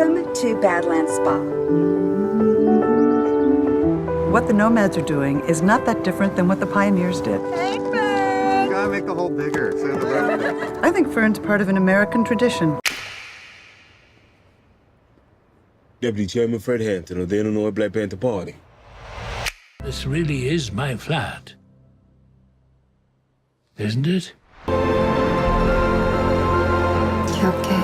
Welcome to Badlands Spa. What the nomads are doing is not that different than what the pioneers did. Hey, Fern! You gotta make the hole bigger. So the I think Fern's part of an American tradition. Deputy Chairman Fred Hampton of the Illinois Black Panther Party. This really is my flat. Isn't it? You okay?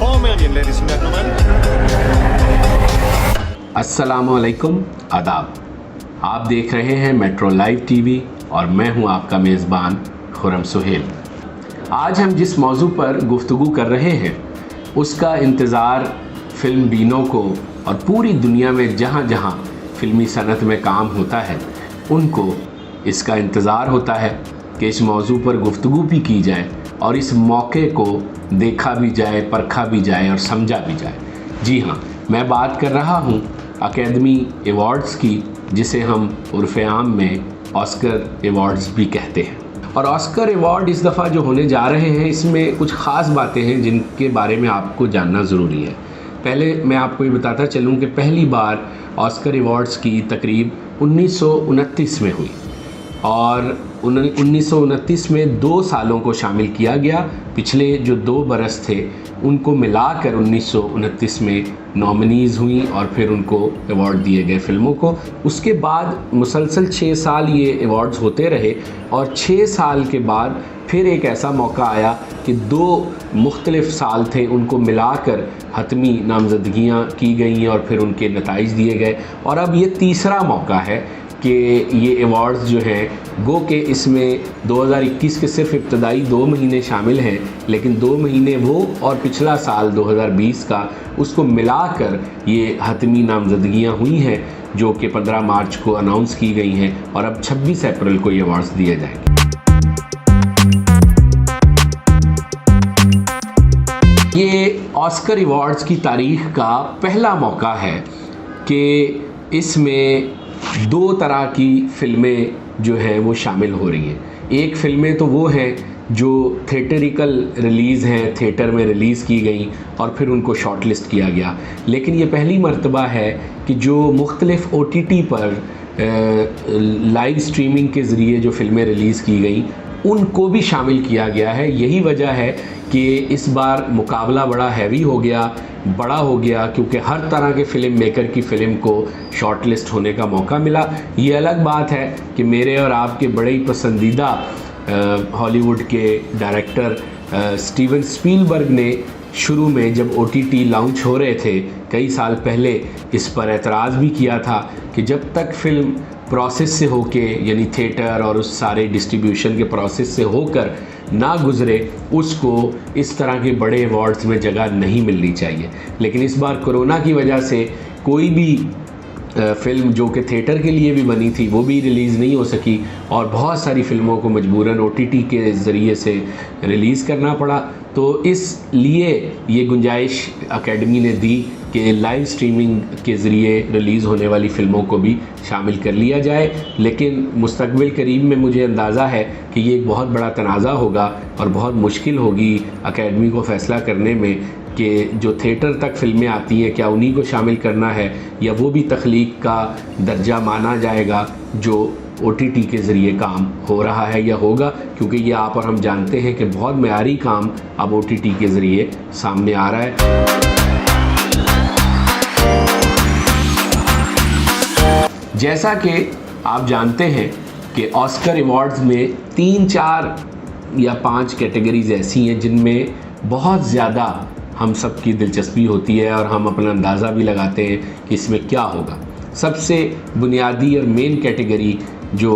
4 million, ladies and gentlemen. अस्सलामुअलैकुम आदाब। आप देख रहे हैं metro live TV और मैं हूं आपका मेज़बान खुरम सुहेल। आज हम जिस मौजू पर गुफ्तगू कर रहे हैं उसका इंतज़ार फ़िल्म बीनों को और पूरी दुनिया में जहां जहां फ़िल्मी सनत में काम होता है उनको इसका इंतज़ार होता है कि इस मौजू पर गुफ्तगू भी की जाए और इस मौके को देखा भी जाए, परखा भी जाए और समझा भी जाए। जी हाँ, मैं बात कर रहा हूँ अकेडमी अवार्ड्स की, जिसे हम उर्फ़ आम में ऑस्कर अवार्ड्स भी कहते हैं। और ऑस्कर अवार्ड इस दफ़ा जो होने जा रहे हैं इसमें कुछ ख़ास बातें हैं जिनके बारे में आपको जानना ज़रूरी है। पहले मैं आपको ये बताता चलूँ कि पहली बार ऑस्कर अवार्ड्स की तकरीब 1929 में हुई और 1929 में 2 सालों को शामिल किया गया। पिछले जो 2 बरस थे उनको मिलाकर 1929 में नॉमिनीज़ हुई और फिर उनको अवार्ड दिए गए फ़िल्मों को। उसके बाद मुसलसल 6 साल ये अवार्ड्स होते रहे और 6 साल के बाद फिर एक ऐसा मौका आया कि 2 मुख्तलिफ़ साल थे, उनको मिलाकर हतमी नामज़दगियाँ की गई और फिर उनके नताइज दिए गए। और अब ये तीसरा मौका है कि ये अवार्ड्स जो हैं गो के इसमें 2021 के सिर्फ इब्तदाई 2 महीने शामिल हैं, लेकिन 2 महीने वो और पिछला साल 2020 का उसको मिलाकर ये हतमी नामज़दगियाँ हुई हैं जो कि 15 मार्च को अनाउंस की गई हैं और अब 26 अप्रैल को ये अवार्ड्स दिए जाएंगे। ये ऑस्कर अवार्ड्स की तारीख़ का पहला मौका है कि इसमें 2 तरह की फ़िल्में जो हैं वो शामिल हो रही हैं। एक फ़िल्में तो वो हैं जो थिएटरिकल रिलीज़ हैं, थिएटर में रिलीज़ की गई और फिर उनको शॉर्ट लिस्ट किया गया। लेकिन ये पहली मर्तबा है कि जो मुख्तलिफ़ OTT पर लाइव स्ट्रीमिंग के ज़रिए जो फ़िल्में रिलीज़ की गई उनको भी शामिल किया गया है। यही वजह है कि इस बार मुकाबला बड़ा हैवी हो गया, बड़ा हो गया, क्योंकि हर तरह के फ़िल्म मेकर की फ़िल्म को शॉर्ट लिस्ट होने का मौका मिला। ये अलग बात है कि मेरे और आपके बड़े ही पसंदीदा हॉलीवुड के डायरेक्टर स्टीवन स्पीलबर्ग ने शुरू में जब OTT लॉन्च हो रहे थे कई साल पहले इस पर एतराज़ भी किया था कि जब तक फ़िल्म प्रोसेस से होके, यानी थिएटर और उस सारे डिस्ट्रीब्यूशन के प्रोसेस से होकर ना गुज़रे, उसको इस तरह के बड़े अवार्ड्स में जगह नहीं मिलनी चाहिए। लेकिन इस बार कोरोना की वजह से कोई भी फ़िल्म जो कि थिएटर के लिए भी बनी थी वो भी रिलीज़ नहीं हो सकी और बहुत सारी फ़िल्मों को मजबूरन OTT के ज़रिए से रिलीज़ करना पड़ा। तो इसलिए ये गुंजाइश अकेडमी ने दी कि लाइव स्ट्रीमिंग के ज़रिए रिलीज़ होने वाली फ़िल्मों को भी शामिल कर लिया जाए। लेकिन मुस्तक़बिल करीब में मुझे अंदाज़ा है कि ये एक बहुत बड़ा तनाज़ा होगा और बहुत मुश्किल होगी अकेडमी को फ़ैसला करने में कि जो थिएटर तक फ़िल्में आती हैं क्या उन्हीं को शामिल करना है या वो भी तख्लीक का दर्जा माना जाएगा जो OTT के ज़रिए काम हो रहा है या होगा, क्योंकि ये आप और हम जानते हैं कि बहुत मयारी काम अब OTT के ज़रिए सामने आ रहा है। जैसा कि आप जानते हैं कि ऑस्कर अवार्ड्स में 3, 4 या 5 कैटेगरीज़ ऐसी हैं जिनमें बहुत ज़्यादा हम सब की दिलचस्पी होती है और हम अपना अंदाज़ा भी लगाते हैं कि इसमें क्या होगा। सबसे बुनियादी और मेन कैटेगरी जो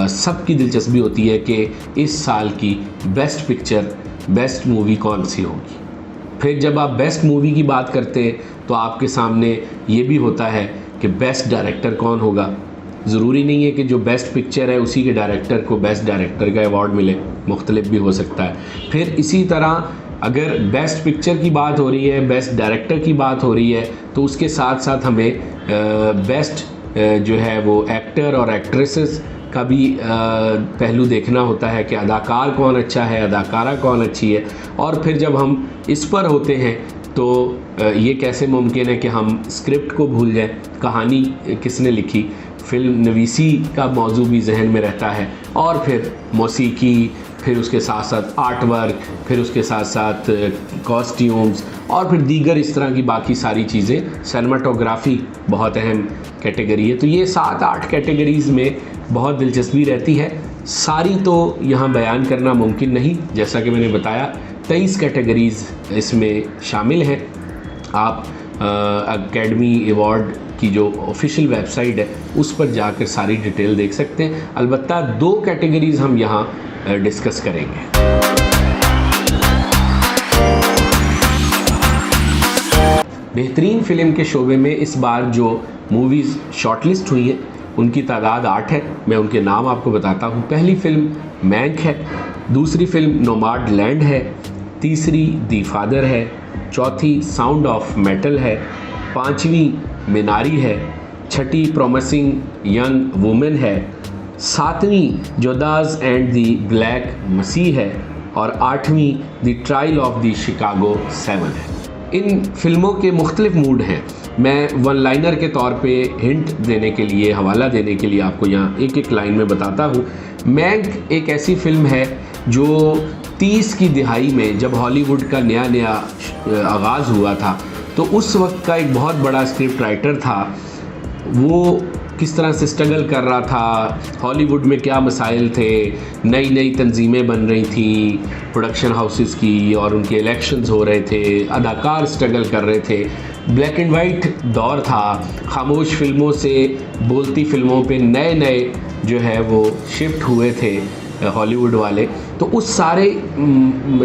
सबकी दिलचस्पी होती है कि इस साल की बेस्ट पिक्चर, बेस्ट मूवी कौन सी होगी। फिर जब आप बेस्ट मूवी की बात करते हैं तो आपके सामने ये भी होता है कि बेस्ट डायरेक्टर कौन होगा। ज़रूरी नहीं है कि जो बेस्ट पिक्चर है उसी के डायरेक्टर को बेस्ट डायरेक्टर का अवार्ड मिले, मुख्तलिफ भी हो सकता है। फिर इसी तरह अगर बेस्ट पिक्चर की बात हो रही है, बेस्ट डायरेक्टर की बात हो रही है, तो उसके साथ साथ हमें बेस्ट जो है वो एक्टर और एक्ट्रेसेस का भी पहलू देखना होता है कि अदाकार कौन अच्छा है, अदाकारा कौन अच्छी है। और फिर जब हम इस पर होते हैं तो ये कैसे मुमकिन है कि हम स्क्रिप्ट को भूल जाएं, कहानी किसने लिखी, फिल्म नवीसी का मौजू भी जहन में रहता है, और फिर मौसीकी, फिर उसके साथ साथ आर्ट वर्क, फिर उसके साथ साथ कॉस्ट्यूम्स, और फिर दीगर इस तरह की बाकी सारी चीज़ें। सिनेमाटोग्राफी बहुत अहम कैटेगरी है। तो ये 7-8 कैटेगरीज़ में बहुत दिलचस्पी रहती है। सारी तो यहाँ बयान करना मुमकिन नहीं, जैसा कि मैंने बताया 23 कैटेगरीज़ इसमें शामिल हैं। आप एकेडमी अवार्ड की जो ऑफिशियल वेबसाइट है उस पर जाकर सारी डिटेल देख सकते हैं। अलबत्ता 2 कैटेगरीज़ हम यहाँ डिस्कस करेंगे। बेहतरीन फ़िल्म के शोबे में इस बार जो मूवीज़ शॉर्टलिस्ट हुई हैं उनकी तादाद 8 है। मैं उनके नाम आपको बताता हूँ। पहली फ़िल्म मैंक है, दूसरी फ़िल्म नोमाडलैंड है, तीसरी दी फादर है, चौथी साउंड ऑफ मेटल है, पांचवी मिनारी है, छठी प्रॉमिसिंग यंग वुमेन है, सातवीं जोदास एंड दी ब्लैक मसीह है, और आठवीं the trial of the Chicago 7 है। इन फिल्मों के मुख्तलिफ मूड हैं। मैं वन लाइनर के तौर पे हिंट देने के लिए, हवाला देने के लिए आपको यहाँ एक एक लाइन में बताता हूँ। मैंक एक ऐसी फिल्म है जो 30 की दिहाई में जब हॉलीवुड का नया आगाज़ हुआ था तो उस वक्त का एक बहुत बड़ा स्क्रिप्ट राइटर था। वो किस तरह से स्ट्रगल कर रहा था, हॉलीवुड में क्या मसाइल थे, नई नई तंजीमें बन रही थी प्रोडक्शन हाउसेस की, और उनके इलेक्शंस हो रहे थे, अदाकार स्ट्रगल कर रहे थे, ब्लैक एंड वाइट दौर था, खामोश फिल्मों से बोलती फिल्मों पे नए नए जो है वो शिफ्ट हुए थे हॉलीवुड वाले। तो उस सारे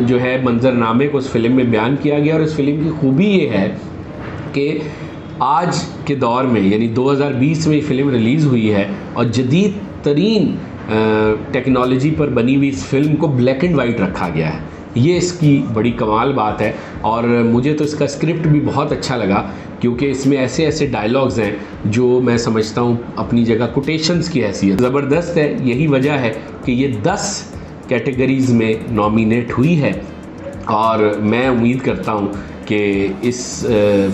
जो है मंजरनामे को उस फिल्म में बयान किया गया। और इस फिल्म की खूबी ये है कि आज के दौर में, यानी 2020 में ये फ़िल्म रिलीज़ हुई है और जदीद तरीन टेक्नोलॉजी पर बनी हुई इस फिल्म को ब्लैक एंड वाइट रखा गया है। ये इसकी बड़ी कमाल बात है। और मुझे तो इसका स्क्रिप्ट भी बहुत अच्छा लगा, क्योंकि इसमें ऐसे ऐसे डायलॉग्स हैं जो मैं समझता हूँ अपनी जगह कोटेशंस की हैसियत ज़बरदस्त है। यही वजह है कि ये 10 कैटेगरीज़ में नॉमिनेट हुई है, और मैं उम्मीद करता हूँ कि इस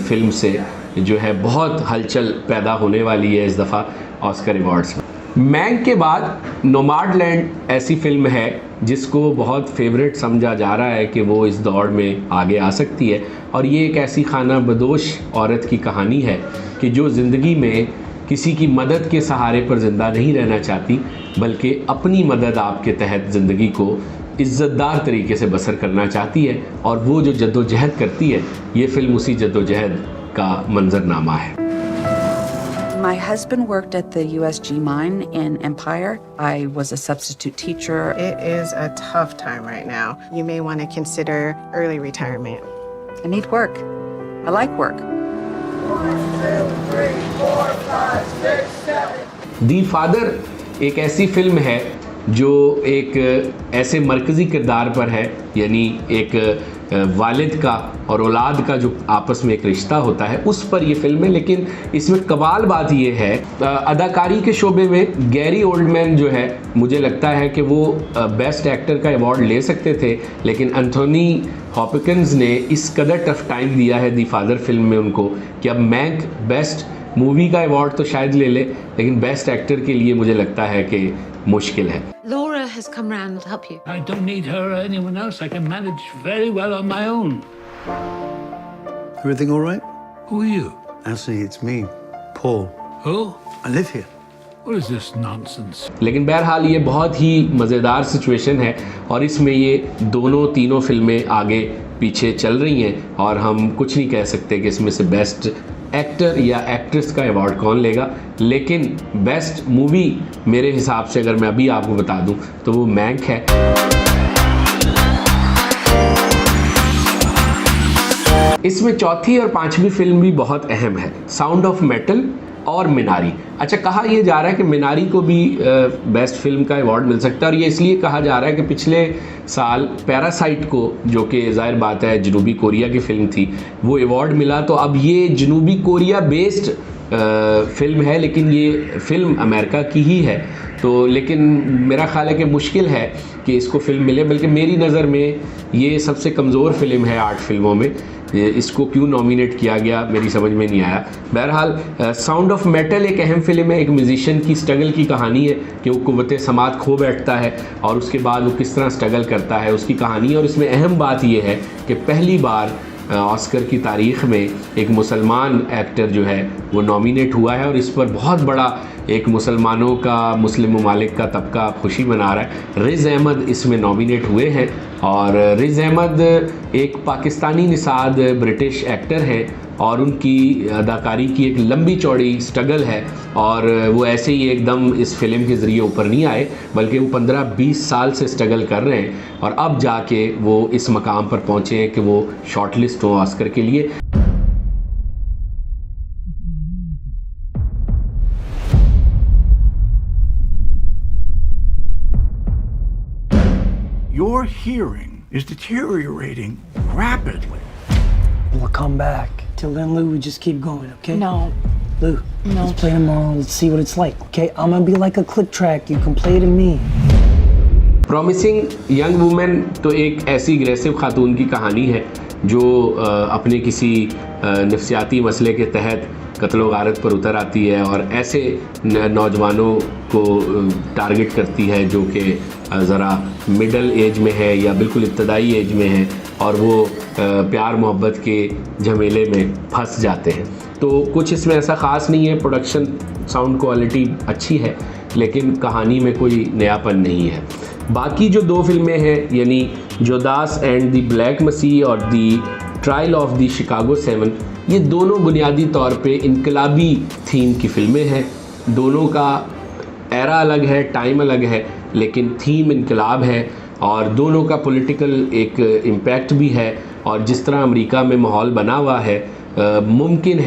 फिल्म से जो है बहुत हलचल पैदा होने वाली है इस दफ़ा ऑस्कर अवार्ड्स में। मैंक के बाद नोमाडलैंड ऐसी फिल्म है जिसको बहुत फेवरेट समझा जा रहा है कि वो इस दौड़ में आगे आ सकती है। और ये एक ऐसी खाना बदोश औरत की कहानी है कि जो ज़िंदगी में किसी की मदद के सहारे पर ज़िंदा नहीं रहना चाहती, बल्कि अपनी मदद आपके तहत ज़िंदगी को इज़्ज़तदार तरीके से बसर करना चाहती है। और वो जो जद्दोजहद करती है, ये फ़िल्म उसी जद्दोजहद का मंजरनामा है। My husband worked at the USG mine in Empire. I was a substitute teacher. It is a tough time right now. You may want to consider early retirement. I need work. I like work. The father एक ऐसी film है जो एक ऐसे मरकज़ी किरदार पर है, यानी एक वालिद का और औलाद का जो आपस में एक रिश्ता होता है उस पर ये फिल्म है। लेकिन इसमें कमाल बात ये है, अदाकारी के शोबे में गैरी ओल्डमैन जो है, मुझे लगता है कि वो बेस्ट एक्टर का अवार्ड ले सकते थे, लेकिन एंथोनी हॉपकिंस ने इस कदर टफ टाइम दिया है दी फादर फिल्म में उनको कि अब मैंक बेस्ट मूवी का अवार्ड तो शायद ले ले, लेकिन बेस्ट एक्टर के लिए मुझे लगता है कि मुश्किल है। Laura has come round to help you. I don't need her or anyone else. I can manage very well on my own. Everything all right? Who are you? Actually, it's me, Paul. Who? I live here. What is this nonsense? लेकिन बहरहाल ये बहुत ही मज़ेदार situation है, और इसमें ये तीनों फिल्में आगे पीछे चल रही हैं, और हम कुछ नहीं कह सकते कि इसमें से बेस्ट एक्टर या एक्ट्रेस का अवार्ड कौन लेगा। लेकिन बेस्ट मूवी मेरे हिसाब से अगर मैं अभी आपको बता दूं तो वो मैंक है। इसमें चौथी और पांचवी फिल्म भी बहुत अहम है, साउंड ऑफ मेटल और मिनारी। अच्छा, कहा यह जा रहा है कि मिनारी को भी बेस्ट फिल्म का अवार्ड मिल सकता है, और ये इसलिए कहा जा रहा है कि पिछले साल पैरासाइट को, जो कि ज़ाहिर बात है जनूबी कोरिया की फ़िल्म थी, वो अवार्ड मिला। तो अब ये जनूबी कोरिया बेस्ड फ़िल्म है, लेकिन ये फ़िल्म अमेरिका की ही है। तो लेकिन मेरा ख्याल है कि मुश्किल है कि इसको फ़िल्म मिले, बल्कि मेरी नज़र में ये सबसे कमज़ोर फ़िल्म है 8 फिल्मों में। इसको क्यों नॉमिनेट किया गया मेरी समझ में नहीं आया। बहरहाल साउंड ऑफ मेटल एक अहम फ़िल्म है, एक म्यूज़िशियन की स्ट्रगल की कहानी है कि वो क़ुव्वत समात खो बैठता है और उसके बाद वो किस तरह स्ट्रगल करता है, उसकी कहानी है। और इसमें अहम बात ये है कि पहली बार ऑस्कर की तारीख़ में एक मुसलमान एक्टर जो है वो नॉमिनेट हुआ है, और इस पर बहुत बड़ा एक मुसलमानों का, मुस्लिम ममालिक का तबका खुशी मना रहा है। रिज़ अहमद इसमें नॉमिनेट हुए हैं, और रिज़ अहमद एक पाकिस्तानी निसाद ब्रिटिश एक्टर हैं, और उनकी अदाकारी की एक लंबी चौड़ी स्ट्रगल है, और वो ऐसे ही एकदम इस फिल्म के ज़रिए ऊपर नहीं आए, बल्कि वो 15-20 साल से स्ट्रगल कर रहे हैं, और अब जाके वो इस मकाम पर पहुँचे हैं कि वो शॉर्टलिस्ट हो ऑस्कर के लिए। Your hearing is deteriorating rapidly. We'll come back. Till then, Lou, we just keep going, okay? No. Lou, No. let's play tomorrow. Let's see what it's like, okay? I'm gonna be like a click track. You can play to me. Promising young women तो एक ऐसी aggressive खातून की कहानी है जो अपने किसी नफ्सियाती मसले के तहत कत्ल गारत पर उतर आती है, और ऐसे नौजवानों को टारगेट करती है जो कि ज़रा मिडल एज में है या बिल्कुल इब्तदाई एज में है, और वो प्यार मोहब्बत के झमेले में फंस जाते हैं। तो कुछ इसमें ऐसा ख़ास नहीं है, प्रोडक्शन साउंड क्वालिटी अच्छी है, लेकिन कहानी में कोई नयापन नहीं है। बाकी जो 2 फिल्में हैं, यानी जोदास एंड द ब्लैक मसीह और the trial of the Chicago 7, ये दोनों बुनियादी तौर पे इनकलाबी थीम की फ़िल्में हैं। दोनों का एरा अलग है, टाइम अलग है, लेकिन थीम इनकलाब है, और दोनों का पॉलिटिकल एक इम्पैक्ट भी है। और जिस तरह अमेरिका में माहौल बना हुआ है, मुमकिन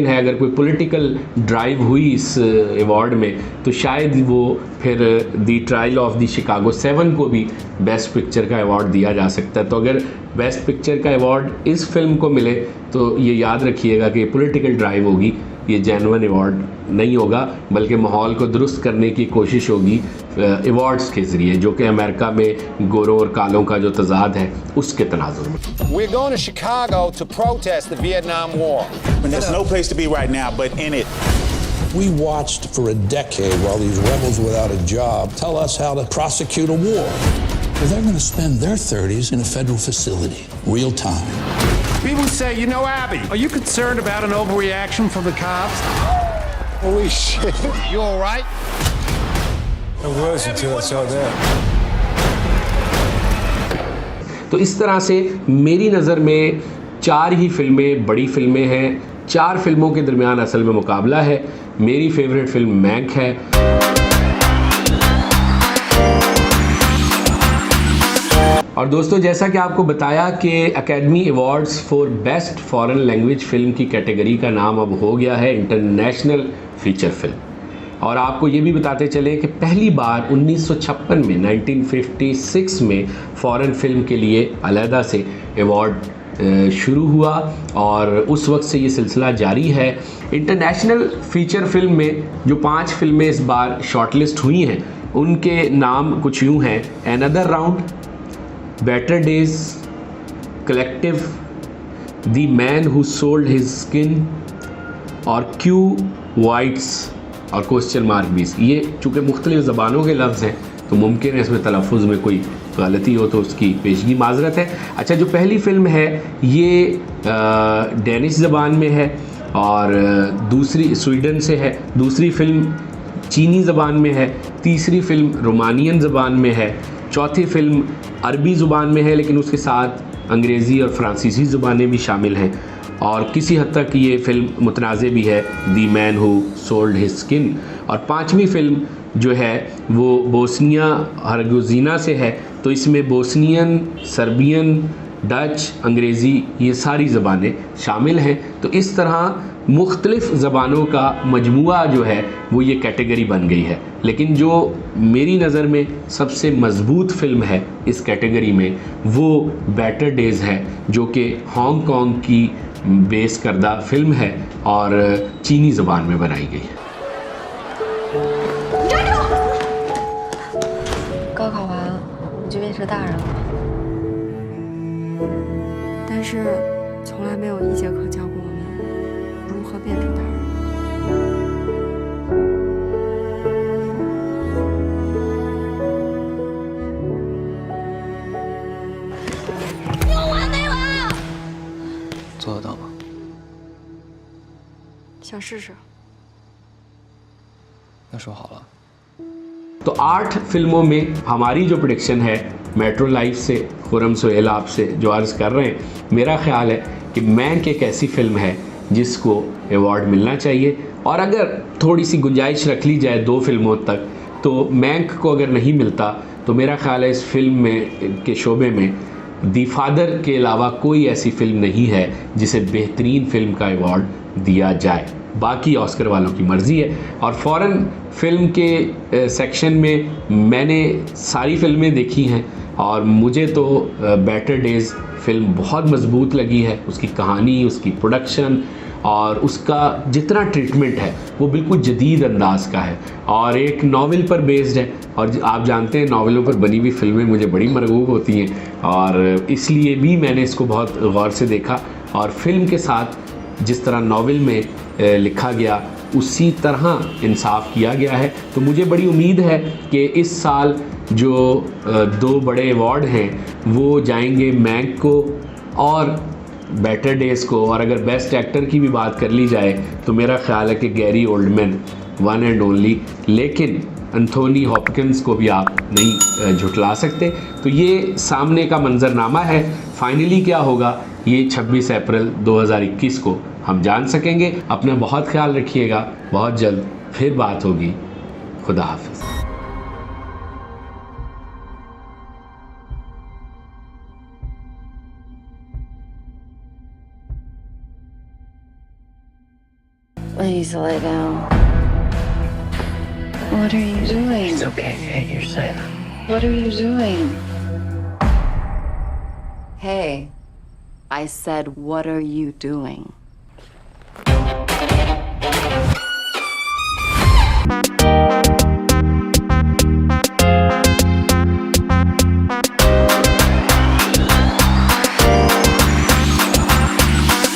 है अगर कोई पॉलिटिकल ड्राइव हुई इस अवार्ड में, तो शायद वो फिर the trial of the Chicago 7 को भी बेस्ट पिक्चर का अवार्ड दिया जा सकता है। तो अगर बेस्ट पिक्चर का अवार्ड इस फिल्म को मिले तो ये याद रखिएगा कि पॉलिटिकल ड्राइव होगी, ये जेन्युइन अवार्ड नहीं होगा, बल्कि माहौल को दुरुस्त करने की कोशिश होगी अवार्ड्स के ज़रिए, जो कि अमेरिका में गोरों और कालों का जो तजाद है उसके तनाजुर में। We're going to Chicago to protest the Vietnam War. And there's no place to be right now but in it. We watched for a decade while these rebels without a job tell us how to prosecute a war. Well, they're going to spend their 30s in a federal facility, real time. People say, you know, Abby, are you concerned about an overreaction from the cops? Holy shit. You all right? It was until I saw that. तो इस तरह से मेरी नज़र में 4 ही फिल्में बड़ी फिल्में हैं। 4 फिल्मों के दरमियान असल में मुकाबला है। मेरी फेवरेट फिल्म मैंक है। और दोस्तों, जैसा कि आपको बताया कि academy awards for best foreign language film की कैटेगरी का नाम अब हो गया है इंटरनेशनल फीचर फिल्म। और आपको ये भी बताते चले कि पहली बार 1956 में 1956 में फ़ॉरेन फिल्म के लिए अलहदा से अवार्ड शुरू हुआ, और उस वक्त से ये सिलसिला जारी है। इंटरनेशनल फ़ीचर फिल्म में जो 5 फिल्में इस बार शॉर्टलिस्ट हुई हैं, उनके नाम कुछ यूँ हैं: another round, better days, collective, the man who sold his skin, और क्यू वाइट्स और क्वेश्चन मार्क भी। ये चूँकि मुख्तलिफ़ ज़बानों के लफ्ज़ हैं तो मुमकिन है इसमें तलफ़ुज़ में कोई गलती हो तो उसकी पेशगी माज़रत है। अच्छा, जो पहली फ़िल्म है ये डेनिश ज़बान में है, और दूसरी स्वीडन से है, दूसरी फ़िल्म चीनी ज़बान में है, तीसरी फ़िल्म रोमानियन ज़बान में है, चौथी फ़िल्म अरबी ज़ुबान में है, लेकिन उसके साथ अंग्रेज़ी और फ़्रांसीसी ज़ुबानें भी शामिल हैं, और किसी हद तक ये फ़िल्म मुतनाज़ भी है, the man who sold his skin. और 5वीं फ़िल्म जो है वो बोस्निया हर्जेगोविना से है, तो इसमें बोस्नियन, सर्बियन, डच, अंग्रेज़ी, ये सारी ज़बानें शामिल हैं। तो इस तरह मुख्तलिफ ज़बानों का मजमुआ जो है वो ये कैटेगरी बन गई है। लेकिन जो मेरी नज़र में सबसे मज़बूत फ़िल्म है इस कैटेगरी में वो बेटर डेज़ है, जो कि हांगकांग की बेस करदा फ़िल्म है और चीनी ज़बान में बनाई गई है। 高考完了，你就变成大人了。但是从来没有一节课教过我们如何变成大人。有完没完？做得到吗？想试试。那说好了。 तो 8 फिल्मों में हमारी जो प्रेडिक्शन है मेट्रो लाइफ से खुरम सोहेल आपसे जो अर्ज़ कर रहे हैं, मेरा ख्याल है कि मैंक एक ऐसी फ़िल्म है जिसको अवार्ड मिलना चाहिए। और अगर थोड़ी सी गुंजाइश रख ली जाए 2 फिल्मों तक, तो मैंक को अगर नहीं मिलता तो मेरा ख्याल है इस फिल्म में के शोबे में दी फादर के अलावा कोई ऐसी फ़िल्म नहीं है जिसे बेहतरीन फ़िल्म का अवार्ड दिया जाए। बाकी ऑस्कर वालों की मर्ज़ी है। और फ़ॉरेन फ़िल्म के सेक्शन में मैंने सारी फ़िल्में देखी हैं और मुझे तो बेटर डेज़ फ़िल्म बहुत मज़बूत लगी है। उसकी कहानी, उसकी प्रोडक्शन और उसका जितना ट्रीटमेंट है वो बिल्कुल जदीद अंदाज़ का है और एक नावल पर बेस्ड है। और आप जानते हैं नावलों पर बनी हुई फ़िल्में मुझे बड़ी मरगूब होती हैं और इसलिए भी मैंने इसको बहुत गौर से देखा। और फ़िल्म के साथ जिस तरह नावल में लिखा गया उसी तरह इंसाफ किया गया है। तो मुझे बड़ी उम्मीद है कि इस साल जो 2 बड़े अवार्ड हैं वो जाएंगे मैंक को और बेटर डेज़ को। और अगर बेस्ट एक्टर की भी बात कर ली जाए तो मेरा ख्याल है कि Gary Oldman one and only, लेकिन एंथोनी हॉपकिंस को भी आप नहीं झुटला सकते। तो ये सामने का मंजरनामा है। फाइनली क्या होगा ये 26 अप्रैल 2021 को हम जान सकेंगे। अपना बहुत ख्याल रखिएगा, बहुत जल्द फिर बात होगी। खुदा हाफिज़। Please lay down. What are you doing? It's okay. Hey, you're safe. What are you doing? Hey, I said, what are you doing?